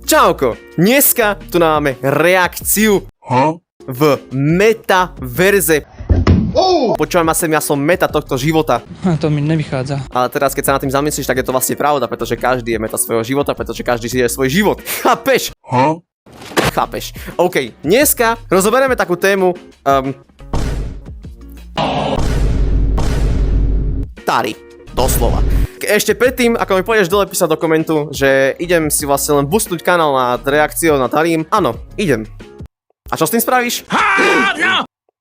Čauko, dneska tu máme reakciu v metaverze. Počúvaj ma sem, ja som meta tohto života. To mi nevychádza. Ale teraz, keď sa nad tým zamyslíš, tak je to vlastne pravda, pretože každý je meta svojho života, pretože každý si je svoj život. Chápeš? Chápeš. OK, dneska rozoberieme takú tému... Tari. Doslova. Ešte predtým, ako mi pôjdeš dole písať do komentu, že idem si vlastne len boostnúť kanál nad reakciou na Tarim. Áno, idem. A čo s tým spravíš?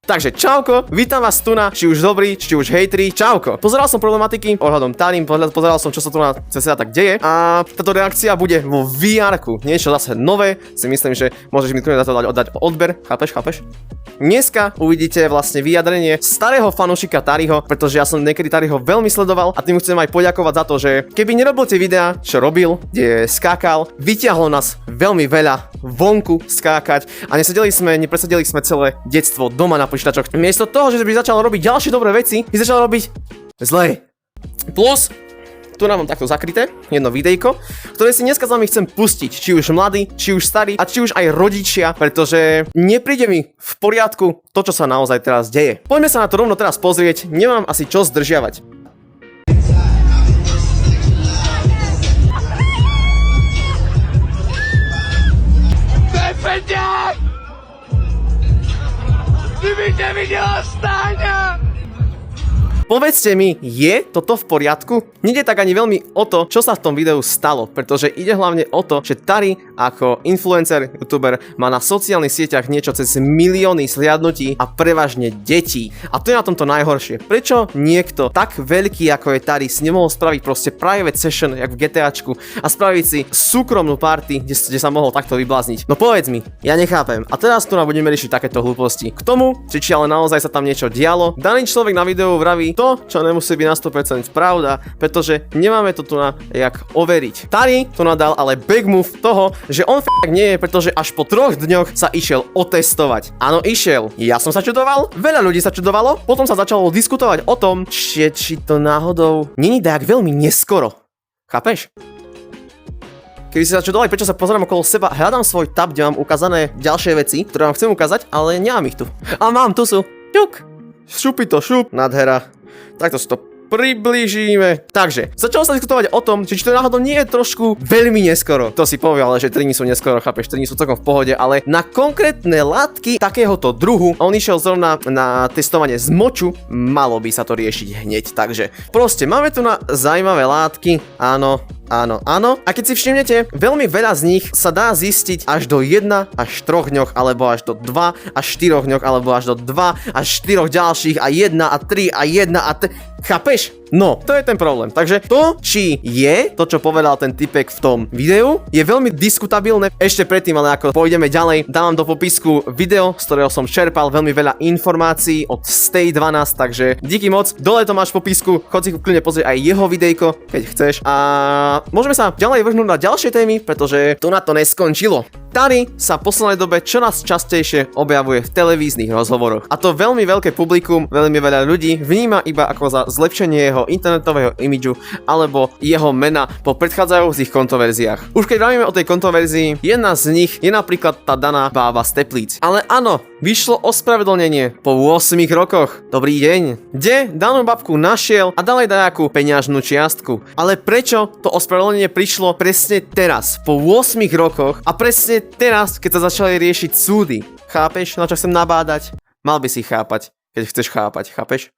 Takže čauko, vítam vás tu na, či už dobrí, či už hejtri, čauko. Pozeral som problematiky ohľadom Tarim, pozeral som, čo sa tu na CSA tak deje a táto reakcia bude vo VR-ku, niečo zase nové, si myslím, že môžeš mi za to dať odber, chápeš? Dneska uvidíte vlastne vyjadrenie starého fanúšika Tariho, pretože ja som niekedy Tariho veľmi sledoval a tým chcem aj poďakovať za to, že keby nerobil tie videá, čo robil, kde skákal, vyťahlo nás veľmi veľa vonku skákať a nepresedeli sme celé detstvo doma na počítačoch. Miesto toho, že by začal robiť ďalšie dobré veci, by začal robiť zlé. Plus, tu nám mám takto zakryté jedno videjko, ktoré si dneska s vami chcem pustiť, či už mladí, či už starí a či už aj rodičia, pretože nepríde mi v poriadku to, čo sa naozaj teraz deje. Poďme sa na to rovno teraz pozrieť, nemám asi čo zdržiavať. Povedzte mi, je toto v poriadku? Nede tak ani veľmi o to, čo sa v tom videu stalo, pretože ide hlavne o to, že Tari ako influencer, youtuber má na sociálnych sieťach niečo cez milióny sliadnutí a prevažne detí. A to je na tomto najhoršie. Prečo niekto tak veľký ako je Tari si nemohol spraviť proste private session, jak v GTAčku a spraviť si súkromnú party, kde sa mohol takto vyblázniť? No povedz mi, ja nechápem. A teraz tu budeme riešiť takéto hlúposti. K tomu, či ale naozaj sa tam niečo dialo, daný človek na videu vraví to, čo nemusí byť na 100% pravda, pretože nemáme to tu na jak overiť. Tari tu nadal ale big move toho, že on fakt nie je, pretože až po 3 dňoch sa išiel otestovať. Áno, išiel. Ja som sa čudoval, veľa ľudí sa čudovalo, potom sa začalo diskutovať o tom, či to náhodou není tak veľmi neskoro. Chápeš? Keby si sa čudovali, prečo sa pozerám okolo seba, hľadám svoj tab, kde mám ukázané ďalšie veci, ktoré vám chcem ukázať, ale nemám ich tu. A mám, tu sú. Ťuk. Šupi to, šup. Nádhera. Takto si to priblížime. Takže, začalo sa diskutovať o tom, či to náhodou nie je trošku veľmi neskoro. To si povie, ale že 3 dní sú neskoro, chápeš, 3 dní sú celkom v pohode, ale na konkrétne látky takéhoto druhu, on išiel zrovna na testovanie z moču, malo by sa to riešiť hneď. Takže, proste, máme tu na zaujímavé látky, áno. A keď si všimnete, veľmi veľa z nich sa dá zistiť až do 1 až 3 dňoch, alebo až do 2 až 4 dňoch, alebo až do 2 až 4 ďalších a 1 a 3 a 1 a 3. Chápeš? No, to je ten problém. Takže to, či je to, čo povedal ten typek v tom videu, je veľmi diskutabilné. Ešte predtým, ale ako pôjdeme ďalej, dávam do popisku video, z ktorého som čerpal veľmi veľa informácií od Stay12, takže díky moc. Dole to máš v popisku, chod si kľudne pozrieť aj jeho videjko, keď chceš. A môžeme sa ďalej vrhnúť na ďalšie témy, pretože tu na to neskončilo. Tari sa v poslednej dobe čoraz častejšie objavuje v televíznych rozhovoroch. A to veľmi veľké publikum, veľmi veľa ľudí vníma iba ako za zlepšenie jeho internetového imidžu alebo jeho mena po predchádzajúcich kontroverziách. Už keď bavíme o tej kontroverzii, jedna z nich je napríklad tá daná bába z Teplíc. Ale áno, vyšlo ospravedlnenie po 8 rokoch. Dobrý deň. Kde danú babku našiel a dal jej nejakú peňažnú čiastku. Ale prečo to ospravedlnenie prišlo presne teraz, po 8 rokoch a presne teraz, keď sa začali riešiť súdy? Chápeš, na čo chcem nabádať? Mal by si chápať, keď chceš chápať, chápeš?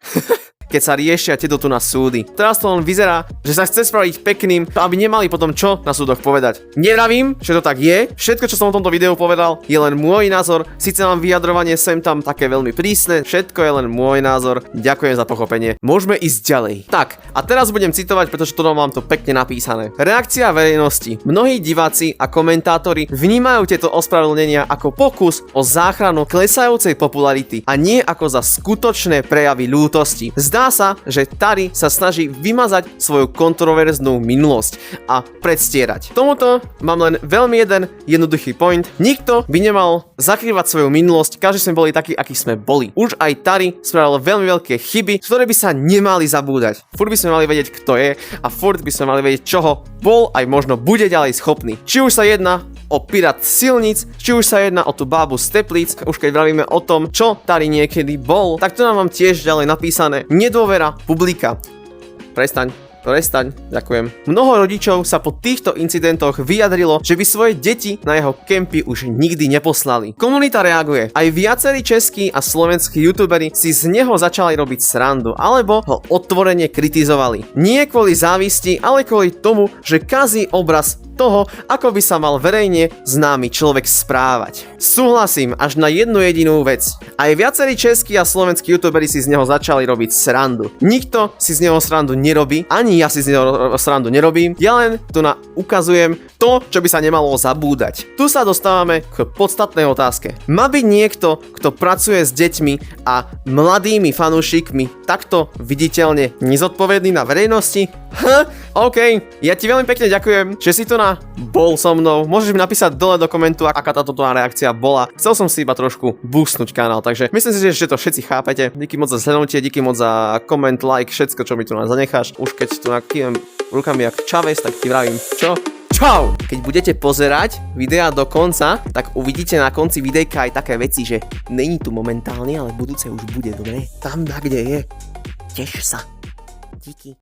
Keď sa riešia tieto tu na súdy. Teraz to len vyzerá, že sa chce spraviť pekným, aby nemali potom čo na súdoch povedať. Nevravím, že to tak je. Všetko, čo som v tomto videu povedal, je len môj názor. Síce mám vyjadrovanie sem tam také veľmi prísne, všetko je len môj názor. Ďakujem za pochopenie. Môžeme ísť ďalej. Tak, a teraz budem citovať, pretože toto mám to pekne napísané. Reakcia verejnosti. Mnohí diváci a komentátori vnímajú tieto ospravedlnenia ako pokus o záchranu klesajúcej popularity a nie ako za skutočné prejavy ľútosti. Zdá Zdá sa, že Tari sa snaží vymazať svoju kontroverznú minulosť a predstierať. Tomuto mám len veľmi jeden jednoduchý point. Nikto by nemal zakrývať svoju minulosť, každý sme boli takí, akí sme boli. Už aj Tari spravil veľmi veľké chyby, ktoré by sa nemali zabúdať. Furt by sme mali vedieť, kto je a furt by sme mali vedieť, čoho bol aj možno bude ďalej schopný. Či už sa jedná o pirát silnic, či už sa jedná o tú bábu z Teplíc, už keď vravíme o tom, čo Tari niekedy bol, tak to nám mám tiež ďalej napísané. Nedôvera publika. Prestaň, ďakujem. Mnoho rodičov sa po týchto incidentoch vyjadrilo, že by svoje deti na jeho kempy už nikdy neposlali. Komunita reaguje. Aj viacerí českí a slovenskí youtuberi si z neho začali robiť srandu, alebo ho otvorene kritizovali. Nie kvôli závisti, ale kvôli tomu, že kazí obraz toho, ako by sa mal verejne známy človek správať. Súhlasím až na jednu jedinú vec. Aj viacerí českí a slovenskí youtuberi si z neho začali robiť srandu. Nikto si z neho srandu nerobí, ani ja si z neho srandu nerobím. Ja len tu ukazujem to, čo by sa nemalo zabúdať. Tu sa dostávame k podstatnej otázke. Má byť niekto, kto pracuje s deťmi a mladými fanúšikmi takto viditeľne nezodpovedný na verejnosti? OK, ja ti veľmi pekne ďakujem, že si tu bol so mnou. Môžeš mi napísať dole do komentu, aká táto reakcia bola. Chcel som si iba trošku boostnúť kanál, takže myslím si, že to všetci chápete. Díky moc za zhľadnutie, díky moc za koment, like, všetko, čo mi tu zanecháš. Už keď tu nakývem rukami jak Chávez, tak ti vravím, čo? Čau! Keď budete pozerať videa do konca, tak uvidíte na konci videjka aj také veci, že není tu momentálne, ale budúce už bude, dobre? Tam, kde je. Teš sa. Díky.